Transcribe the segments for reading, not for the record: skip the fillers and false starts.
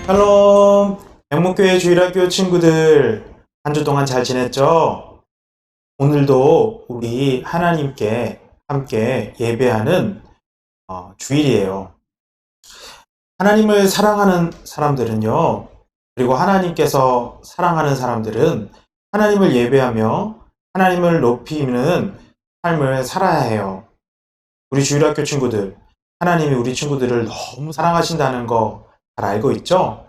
샬롬! 백목교회 주일학교 친구들, 한 주 동안 잘 지냈죠? 오늘도 우리 하나님께 함께 예배하는 주일이에요. 하나님을 사랑하는 사람들은요, 그리고 하나님께서 사랑하는 사람들은 하나님을 예배하며 하나님을 높이는 삶을 살아야 해요. 우리 주일학교 친구들, 하나님이 우리 친구들을 너무 사랑하신다는 거 잘 알고 있죠?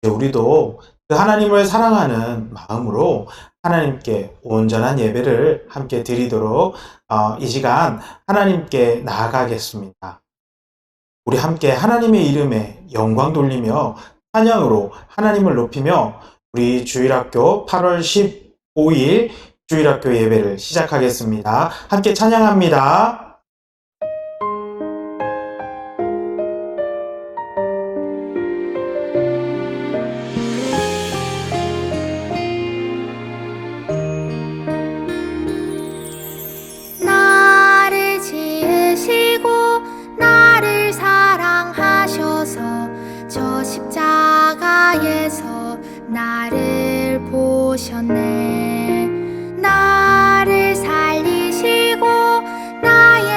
우리도 그 하나님을 사랑하는 마음으로 하나님께 온전한 예배를 함께 드리도록 이 시간 하나님께 나아가겠습니다. 우리 함께 하나님의 이름에 영광 돌리며 찬양으로 하나님을 높이며 우리 주일학교 8월 15일 주일학교 예배를 시작하겠습니다. 함께 찬양합니다. 나를 지으시고 나를 사랑하셔서 저 십자가에서 나를 보셨네. 나를 살리시고 나의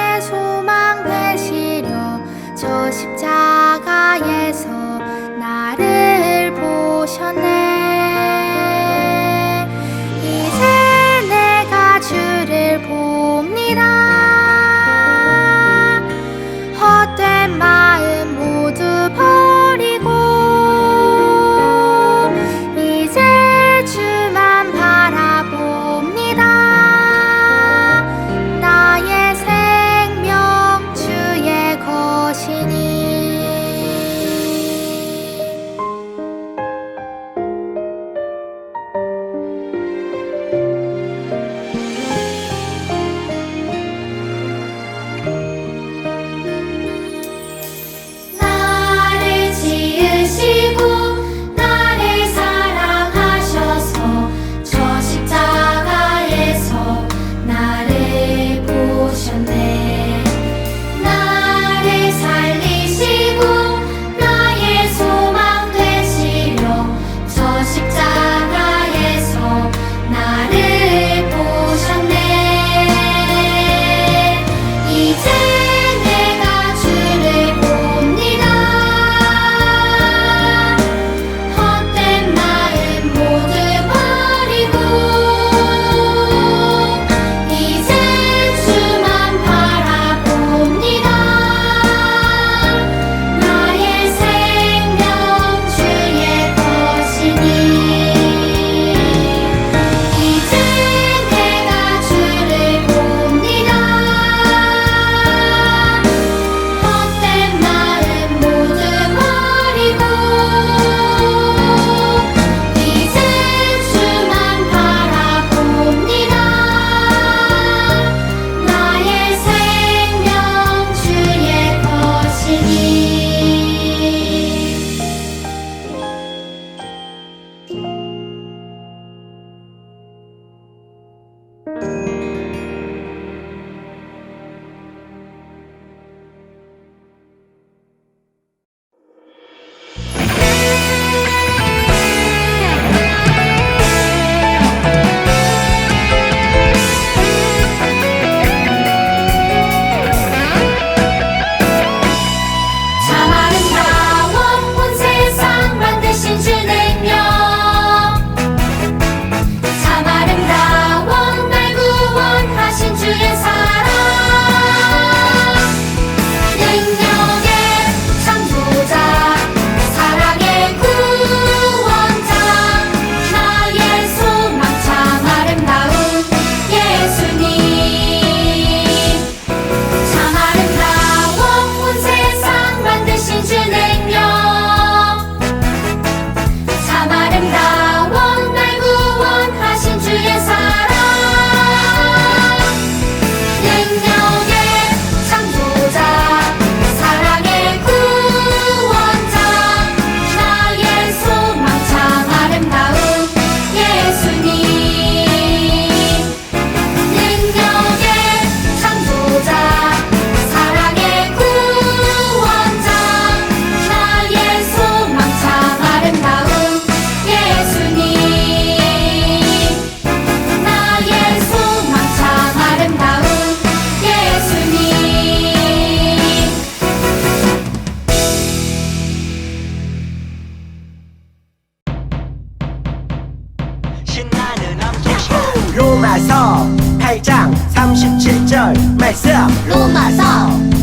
말씀 로마서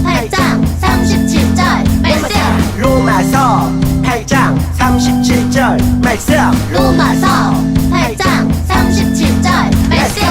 8장 37절 말씀 로마서 8장 37절 말씀 로마서 8장 37절 말씀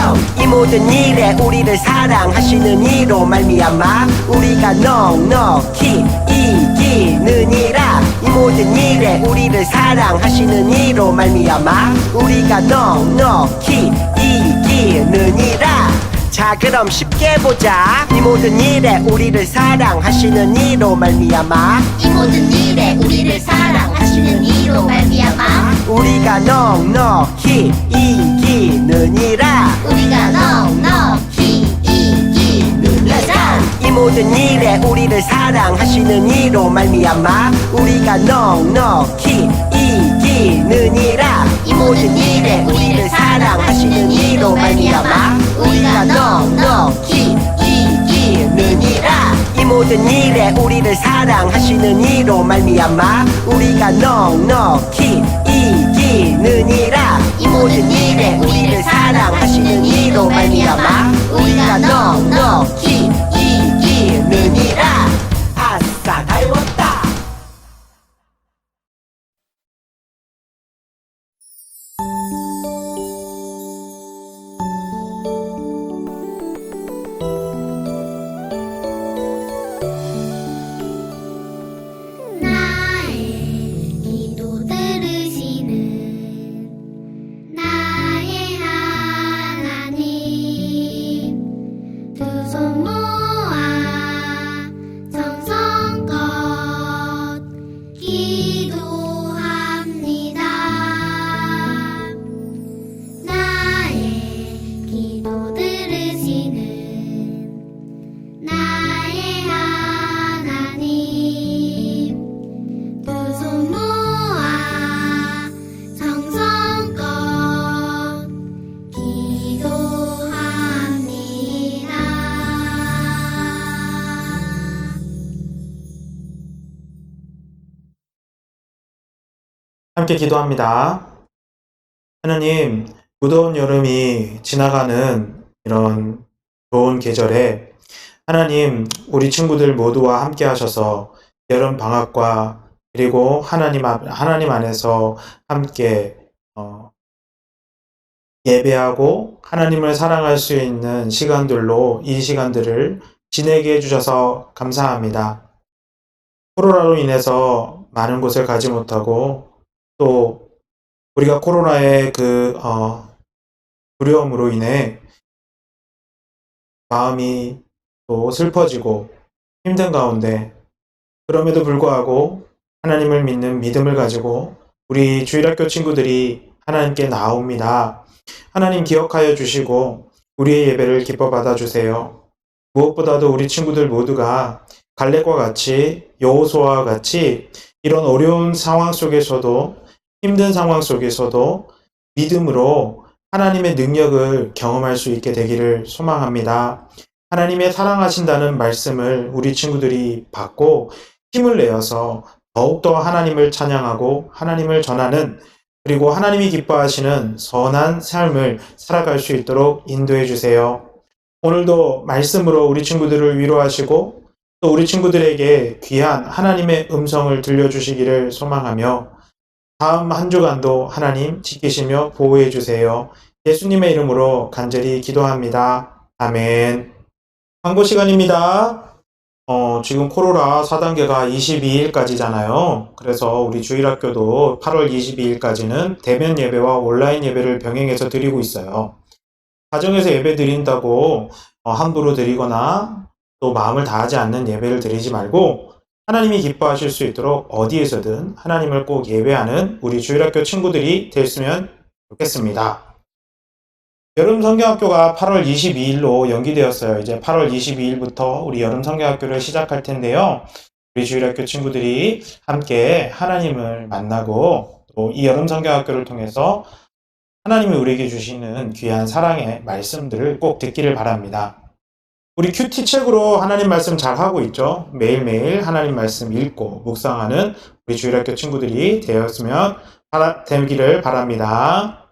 이 모든 일에 우리를 사랑하시는 이로 말미암아 우리가 넉넉히 이기느니라. 이 모든 일에 우리를 사랑하시는 이로 말미암아 우리가 넉넉히 이기느니라. 자 그럼 쉽게 보자. 이 모든 일에 우리를 사랑하시는 이로 말미암아 이 모든 일에 우리를 사랑하시는 이로 말미암아 우리가 넉넉히 이기느니라. 우리가 넉넉히 이기느니라. 이 모든 일에 우리를 사랑하시는 이로 말미암아 우리가 넉넉히 이기느니라. 이 모든 일에 우리를 사랑하시는 이로 말미암아 우리가 넉넉히 이기느니라. 이 모든 일에 우리를 사랑하시는 이로 말미암아 우리가 넉넉히 이기느니라. 이 모든 일에 우리를 사랑하시는 이로 말미암아 우리가 넉넉히 이기느니라. 아싸 다 외웠다. 나의 기도 들으시는 나의 하나님 두 손 모아 정성껏 기도합니다. 나의 기도 들으시는 나의 하나님 두 손 모아 정성껏 기도합니다. 함께 기도합니다. 하나님, 무더운 여름이 지나가는 이런 좋은 계절에 하나님, 우리 친구들 모두와 함께 하셔서 여름 방학과 그리고 하나님 안에서 함께 예배하고 하나님을 사랑할 수 있는 시간들로 이 시간들을 지내게 해주셔서 감사합니다. 코로나로 인해서 많은 곳을 가지 못하고 또 우리가 코로나의 두려움으로 인해 마음이 또 슬퍼지고 힘든 가운데 그럼에도 불구하고 하나님을 믿는 믿음을 가지고 우리 주일학교 친구들이 하나님께 나옵니다. 하나님 기억하여 주시고 우리의 예배를 기뻐 받아주세요. 무엇보다도 우리 친구들 모두가 갈렙과 같이 여호수아와 같이 이런 어려운 상황 속에서도 힘든 상황 속에서도 믿음으로 하나님의 능력을 경험할 수 있게 되기를 소망합니다. 하나님의 사랑하신다는 말씀을 우리 친구들이 받고 힘을 내어서 더욱더 하나님을 찬양하고 하나님을 전하는 그리고 하나님이 기뻐하시는 선한 삶을 살아갈 수 있도록 인도해 주세요. 오늘도 말씀으로 우리 친구들을 위로하시고 또 우리 친구들에게 귀한 하나님의 음성을 들려주시기를 소망하며 다음 한 주간도 하나님 지키시며 보호해 주세요. 예수님의 이름으로 간절히 기도합니다. 아멘. 광고 시간입니다. 지금 코로나 4단계가 22일까지잖아요. 그래서 우리 주일학교도 8월 22일까지는 대면 예배와 온라인 예배를 병행해서 드리고 있어요. 가정에서 예배 드린다고 함부로 드리거나 또 마음을 다하지 않는 예배를 드리지 말고 하나님이 기뻐하실 수 있도록 어디에서든 하나님을 꼭 예배하는 우리 주일학교 친구들이 됐으면 좋겠습니다. 여름 성경학교가 8월 22일로 연기되었어요. 이제 8월 22일부터 우리 여름 성경학교를 시작할 텐데요. 우리 주일학교 친구들이 함께 하나님을 만나고 또 이 여름 성경학교를 통해서 하나님이 우리에게 주시는 귀한 사랑의 말씀들을 꼭 듣기를 바랍니다. 우리 큐티 책으로 하나님 말씀 잘 하고 있죠. 매일매일 하나님 말씀 읽고 묵상하는 우리 주일학교 친구들이 되기를 바랍니다.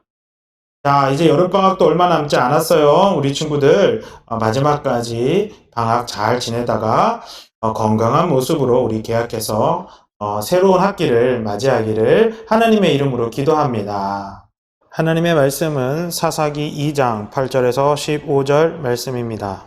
자, 이제 여름방학도 얼마 남지 않았어요. 우리 친구들 마지막까지 방학 잘 지내다가 건강한 모습으로 우리 개학해서 새로운 학기를 맞이하기를 하나님의 이름으로 기도합니다. 하나님의 말씀은 사사기 2장 8절에서 15절 말씀입니다.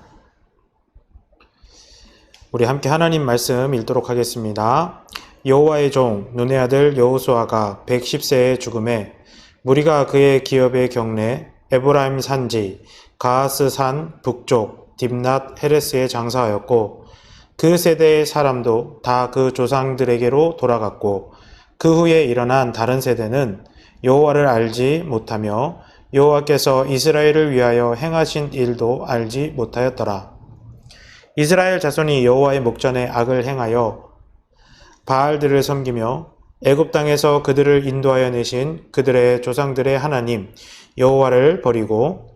우리 함께 하나님 말씀 읽도록 하겠습니다. 여호와의 종 눈의 아들 여호수아가 110세의 죽음에 무리가 그의 기업의 경내 에브라임 산지 가하스 산 북쪽 딥낫 헤레스에 장사하였고 그 세대의 사람도 다 그 조상들에게로 돌아갔고 그 후에 일어난 다른 세대는 여호와를 알지 못하며 여호와께서 이스라엘을 위하여 행하신 일도 알지 못하였더라. 이스라엘 자손이 여호와의 목전에 악을 행하여 바알들을 섬기며 애굽 땅에서 그들을 인도하여 내신 그들의 조상들의 하나님 여호와를 버리고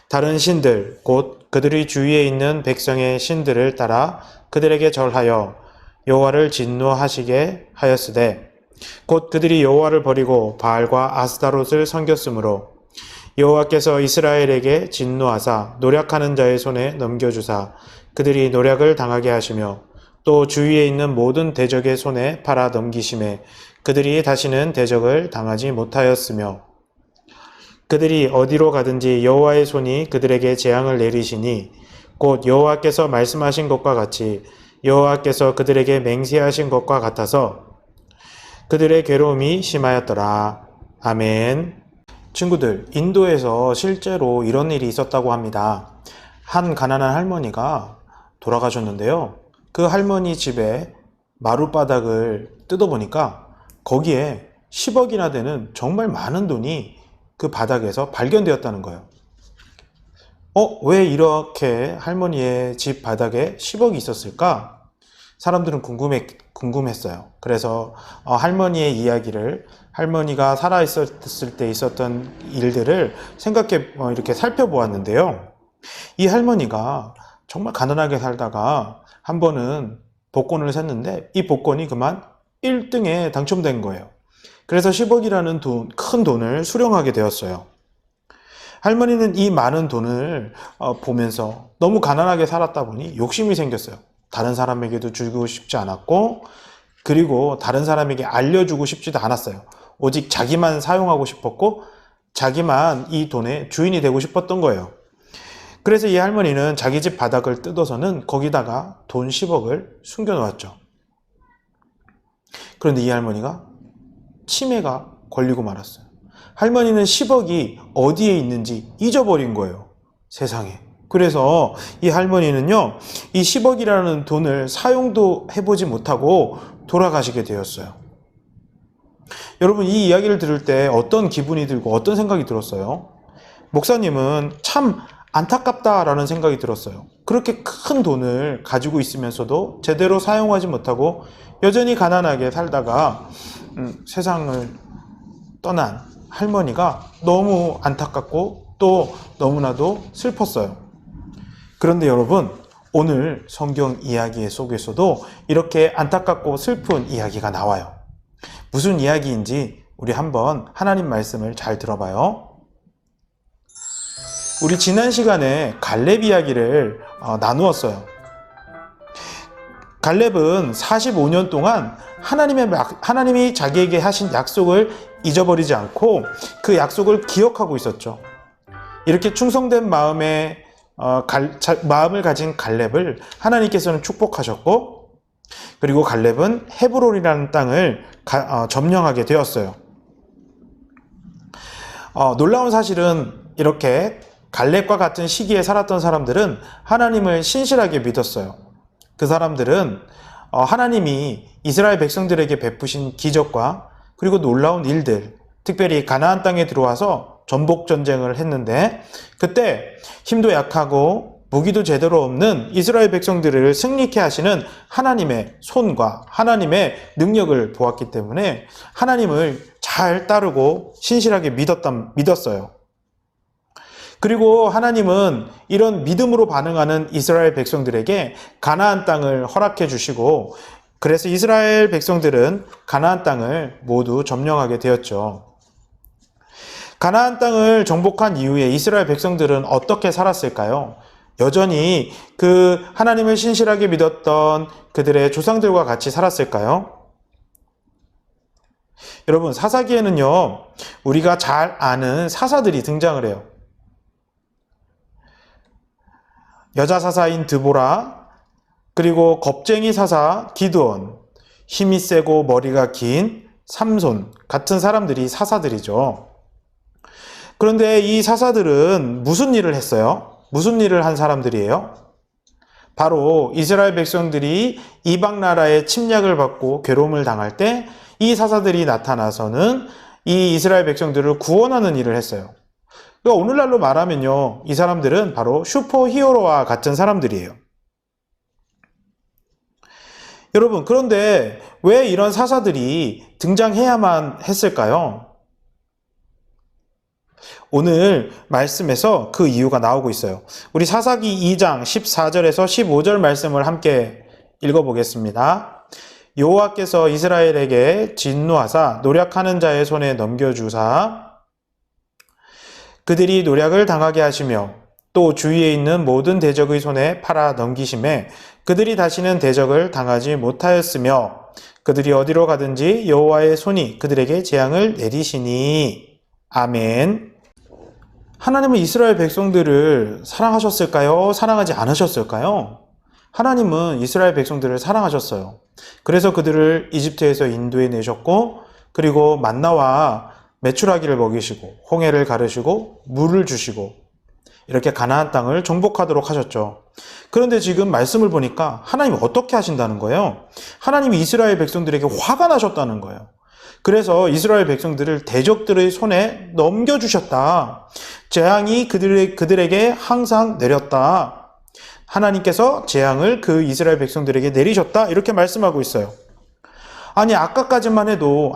다른 신들 곧 그들의 주위에 있는 백성의 신들을 따라 그들에게 절하여 여호와를 진노하시게 하였으되 곧 그들이 여호와를 버리고 바알과 아스타롯을 섬겼으므로 여호와께서 이스라엘에게 진노하사 노략하는 자의 손에 넘겨주사 그들이 노략을 당하게 하시며 또 주위에 있는 모든 대적의 손에 팔아 넘기심에 그들이 다시는 대적을 당하지 못하였으며 그들이 어디로 가든지 여호와의 손이 그들에게 재앙을 내리시니 곧 여호와께서 말씀하신 것과 같이 여호와께서 그들에게 맹세하신 것과 같아서 그들의 괴로움이 심하였더라. 아멘. 친구들, 인도에서 실제로 이런 일이 있었다고 합니다. 한 가난한 할머니가 돌아가셨는데요. 그 할머니 집에 마룻바닥을 뜯어보니까 거기에 10억이나 되는 정말 많은 돈이 그 바닥에서 발견되었다는 거예요. 왜 이렇게 할머니의 집 바닥에 10억이 있었을까? 사람들은 궁금했어요. 그래서 할머니의 이야기를, 할머니가 살아있었을 때 있었던 일들을 이렇게 살펴보았는데요. 이 할머니가 정말 가난하게 살다가 한 번은 복권을 샀는데 이 복권이 그만 1등에 당첨된 거예요. 그래서 10억이라는 큰 돈을 수령하게 되었어요. 할머니는 이 많은 돈을 보면서 너무 가난하게 살았다 보니 욕심이 생겼어요. 다른 사람에게도 주고 싶지 않았고 그리고 다른 사람에게 알려주고 싶지도 않았어요. 오직 자기만 사용하고 싶었고 자기만 이 돈의 주인이 되고 싶었던 거예요. 그래서 이 할머니는 자기 집 바닥을 뜯어서는 거기다가 돈 10억을 숨겨 놓았죠. 그런데 이 할머니가 치매가 걸리고 말았어요. 할머니는 10억이 어디에 있는지 잊어버린 거예요. 세상에. 그래서 이 할머니는요, 이 10억이라는 돈을 사용도 해보지 못하고 돌아가시게 되었어요. 여러분, 이 이야기를 들을 때 어떤 기분이 들고 어떤 생각이 들었어요? 목사님은 참 안타깝다라는 생각이 들었어요. 그렇게 큰 돈을 가지고 있으면서도 제대로 사용하지 못하고 여전히 가난하게 살다가 세상을 떠난 할머니가 너무 안타깝고 또 너무나도 슬펐어요. 그런데 여러분, 오늘 성경 이야기 속에서도 이렇게 안타깝고 슬픈 이야기가 나와요. 무슨 이야기인지 우리 한번 하나님 말씀을 잘 들어봐요. 우리 지난 시간에 갈렙 이야기를 나누었어요. 갈렙은 45년 동안 하나님이 자기에게 하신 약속을 잊어버리지 않고 그 약속을 기억하고 있었죠. 이렇게 충성된 마음을 가진 갈렙을 하나님께서는 축복하셨고, 그리고 갈렙은 헤브론이라는 땅을 점령하게 되었어요. 놀라운 사실은 이렇게 갈렙과 같은 시기에 살았던 사람들은 하나님을 신실하게 믿었어요. 그 사람들은 하나님이 이스라엘 백성들에게 베푸신 기적과 그리고 놀라운 일들, 특별히 가나안 땅에 들어와서 전복 전쟁을 했는데 그때 힘도 약하고 무기도 제대로 없는 이스라엘 백성들을 승리케 하시는 하나님의 손과 하나님의 능력을 보았기 때문에 하나님을 잘 따르고 신실하게 믿었어요. 그리고 하나님은 이런 믿음으로 반응하는 이스라엘 백성들에게 가나안 땅을 허락해 주시고, 그래서 이스라엘 백성들은 가나안 땅을 모두 점령하게 되었죠. 가나안 땅을 정복한 이후에 이스라엘 백성들은 어떻게 살았을까요? 여전히 그 하나님을 신실하게 믿었던 그들의 조상들과 같이 살았을까요? 여러분, 사사기에는요, 우리가 잘 아는 사사들이 등장을 해요. 여자 사사인 드보라, 그리고 겁쟁이 사사 기드온, 힘이 세고 머리가 긴 삼손 같은 사람들이 사사들이죠. 그런데 이 사사들은 무슨 일을 했어요? 무슨 일을 한 사람들이에요? 바로 이스라엘 백성들이 이방 나라의 침략을 받고 괴로움을 당할 때 이 사사들이 나타나서는 이 이스라엘 백성들을 구원하는 일을 했어요. 그러니까 오늘날로 말하면요, 이 사람들은 바로 슈퍼 히어로와 같은 사람들이에요. 여러분, 그런데 왜 이런 사사들이 등장해야만 했을까요? 오늘 말씀에서 그 이유가 나오고 있어요. 우리 사사기 2장 14절에서 15절 말씀을 함께 읽어보겠습니다. 여호와께서 이스라엘에게 진노하사 노략하는 자의 손에 넘겨주사 그들이 노략을 당하게 하시며 또 주위에 있는 모든 대적의 손에 팔아 넘기심에 그들이 다시는 대적을 당하지 못하였으며 그들이 어디로 가든지 여호와의 손이 그들에게 재앙을 내리시니. 아멘. 하나님은 이스라엘 백성들을 사랑하셨을까요? 사랑하지 않으셨을까요? 하나님은 이스라엘 백성들을 사랑하셨어요. 그래서 그들을 이집트에서 인도해 내셨고, 그리고 만나와 메추라기를 먹이시고 홍해를 가르시고 물을 주시고 이렇게 가나안 땅을 정복하도록 하셨죠. 그런데 지금 말씀을 보니까 하나님이 어떻게 하신다는 거예요? 하나님이 이스라엘 백성들에게 화가 나셨다는 거예요. 그래서 이스라엘 백성들을 대적들의 손에 넘겨주셨다. 재앙이 그들에게 항상 내렸다. 하나님께서 재앙을 그 이스라엘 백성들에게 내리셨다. 이렇게 말씀하고 있어요. 아니, 아까까지만 해도,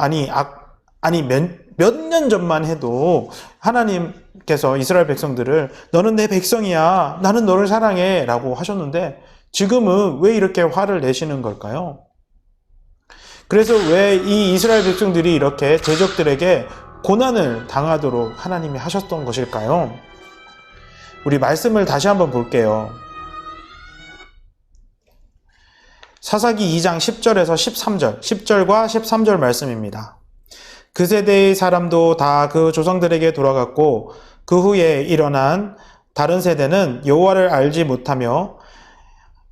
몇 년 전만 해도 하나님께서 이스라엘 백성들을 너는 내 백성이야, 나는 너를 사랑해 라고 하셨는데 지금은 왜 이렇게 화를 내시는 걸까요? 그래서 왜 이 이스라엘 백성들이 이렇게 대적들에게 고난을 당하도록 하나님이 하셨던 것일까요? 우리 말씀을 다시 한번 볼게요. 사사기 2장 10절에서 13절, 10절과 13절 말씀입니다. 그 세대의 사람도 다 그 조상들에게 돌아갔고 그 후에 일어난 다른 세대는 여호와를 알지 못하며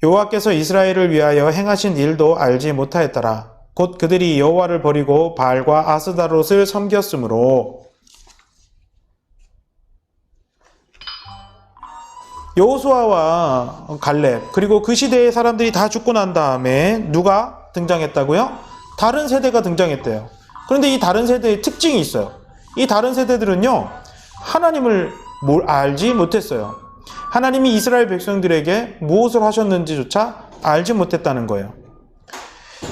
여호와께서 이스라엘을 위하여 행하신 일도 알지 못하였더라. 곧 그들이 여호와를 버리고 바알과 아스다롯을 섬겼으므로. 여호수아와 갈렙, 그리고 그 시대의 사람들이 다 죽고 난 다음에 누가 등장했다고요? 다른 세대가 등장했대요. 그런데 이 다른 세대의 특징이 있어요. 이 다른 세대들은요, 하나님을 알지 못했어요. 하나님이 이스라엘 백성들에게 무엇을 하셨는지조차 알지 못했다는 거예요.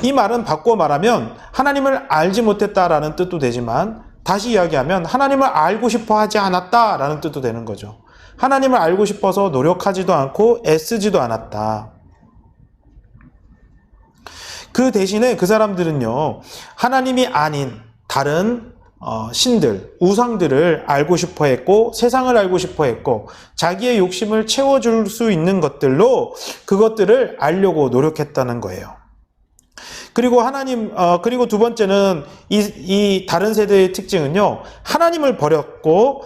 이 말은 바꿔 말하면 하나님을 알지 못했다라는 뜻도 되지만, 다시 이야기하면 하나님을 알고 싶어 하지 않았다라는 뜻도 되는 거죠. 하나님을 알고 싶어서 노력하지도 않고 애쓰지도 않았다. 그 대신에 그 사람들은요, 하나님이 아닌 다른 신들, 우상들을 알고 싶어 했고, 세상을 알고 싶어 했고, 자기의 욕심을 채워줄 수 있는 것들로 그것들을 알려고 노력했다는 거예요. 그리고 그리고 두 번째는 이 다른 세대의 특징은요, 하나님을 버리고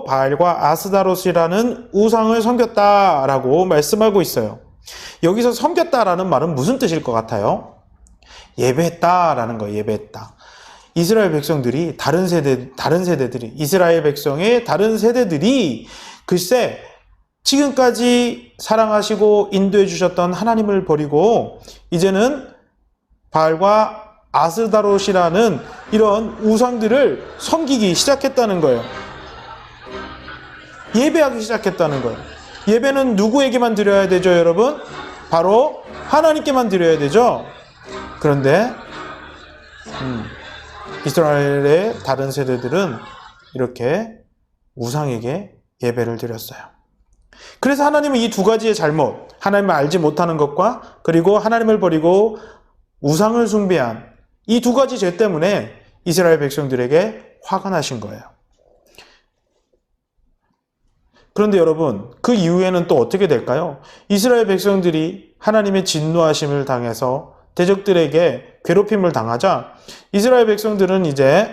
바알과 아스다롯이라는 우상을 섬겼다라고 말씀하고 있어요. 여기서 섬겼다라는 말은 무슨 뜻일 것 같아요? 예배했다라는 거예요. 예배했다. 이스라엘 백성들이 이스라엘 백성의 다른 세대들이 글쎄 지금까지 사랑하시고 인도해 주셨던 하나님을 버리고 이제는 바알과 아스다롯이라는 이런 우상들을 섬기기 시작했다는 거예요. 예배하기 시작했다는 거예요. 예배는 누구에게만 드려야 되죠, 여러분? 바로 하나님께만 드려야 되죠. 그런데 이스라엘의 다른 세대들은 이렇게 우상에게 예배를 드렸어요. 그래서 하나님은 이 두 가지의 잘못, 하나님을 알지 못하는 것과 그리고 하나님을 버리고 우상을 숭배한 이 두 가지 죄 때문에 이스라엘 백성들에게 화가 나신 거예요. 그런데 여러분, 그 이후에는 또 어떻게 될까요? 이스라엘 백성들이 하나님의 진노하심을 당해서 대적들에게 괴롭힘을 당하자 이스라엘 백성들은 이제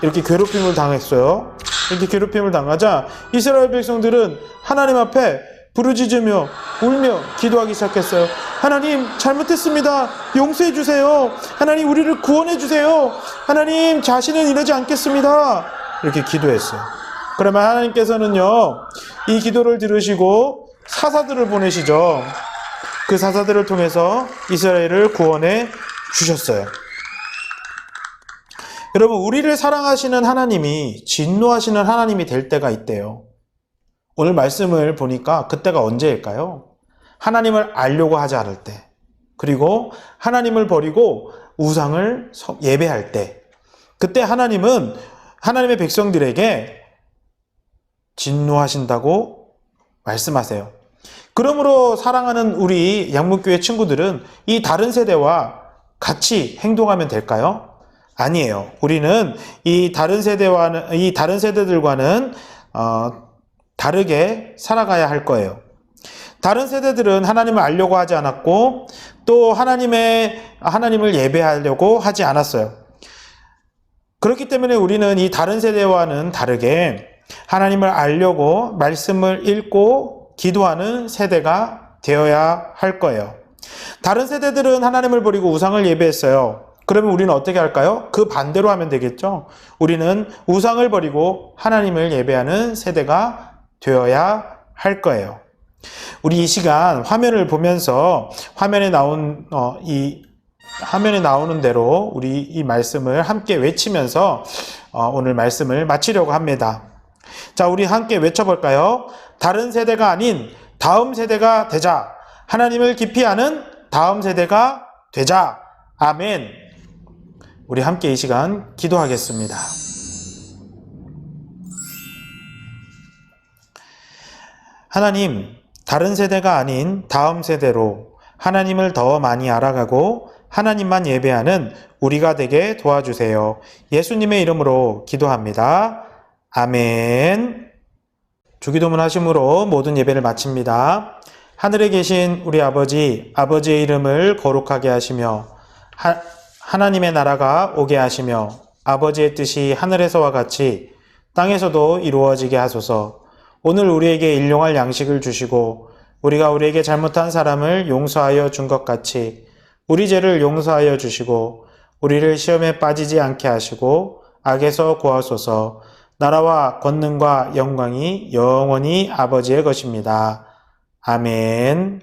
이렇게 괴롭힘을 당했어요. 이렇게 괴롭힘을 당하자 이스라엘 백성들은 하나님 앞에 부르짖으며 울며 기도하기 시작했어요. 하나님, 잘못했습니다. 용서해 주세요. 하나님, 우리를 구원해 주세요. 하나님, 자신은 이러지 않겠습니다. 이렇게 기도했어요. 그러면 하나님께서는요, 이 기도를 들으시고 사사들을 보내시죠. 그 사사들을 통해서 이스라엘을 구원해 주셨어요. 여러분, 우리를 사랑하시는 하나님이 진노하시는 하나님이 될 때가 있대요. 오늘 말씀을 보니까 그때가 언제일까요? 하나님을 알려고 하지 않을 때, 그리고 하나님을 버리고 우상을 예배할 때, 그때 하나님은 하나님의 백성들에게 진노하신다고 말씀하세요. 그러므로 사랑하는 우리 양목교회 친구들은 이 다른 세대와 같이 행동하면 될까요? 아니에요. 우리는 이 다른 세대들과는 다르게 살아가야 할 거예요. 다른 세대들은 하나님을 알려고 하지 않았고 또 하나님을 예배하려고 하지 않았어요. 그렇기 때문에 우리는 이 다른 세대와는 다르게 하나님을 알려고 말씀을 읽고 기도하는 세대가 되어야 할 거예요. 다른 세대들은 하나님을 버리고 우상을 예배했어요. 그러면 우리는 어떻게 할까요? 그 반대로 하면 되겠죠. 우리는 우상을 버리고 하나님을 예배하는 세대가 되어야 할 거예요. 우리 이 시간 화면을 보면서 화면에 나오는 대로 우리 이 말씀을 함께 외치면서 오늘 말씀을 마치려고 합니다. 자, 우리 함께 외쳐볼까요? 다른 세대가 아닌 다음 세대가 되자. 하나님을 깊이 아는 다음 세대가 되자. 아멘. 우리 함께 이 시간 기도하겠습니다. 하나님, 다른 세대가 아닌 다음 세대로 하나님을 더 많이 알아가고 하나님만 예배하는 우리가 되게 도와주세요. 예수님의 이름으로 기도합니다. 아멘. 주기도문 하심으로 모든 예배를 마칩니다. 하늘에 계신 우리 아버지, 아버지의 이름을 거룩하게 하시며 하나님의 나라가 오게 하시며 아버지의 뜻이 하늘에서와 같이 땅에서도 이루어지게 하소서. 오늘 우리에게 일용할 양식을 주시고 우리가 우리에게 잘못한 사람을 용서하여 준 것 같이 우리 죄를 용서하여 주시고 우리를 시험에 빠지지 않게 하시고 악에서 구하소서. 나라와 권능과 영광이 영원히 아버지의 것입니다. 아멘.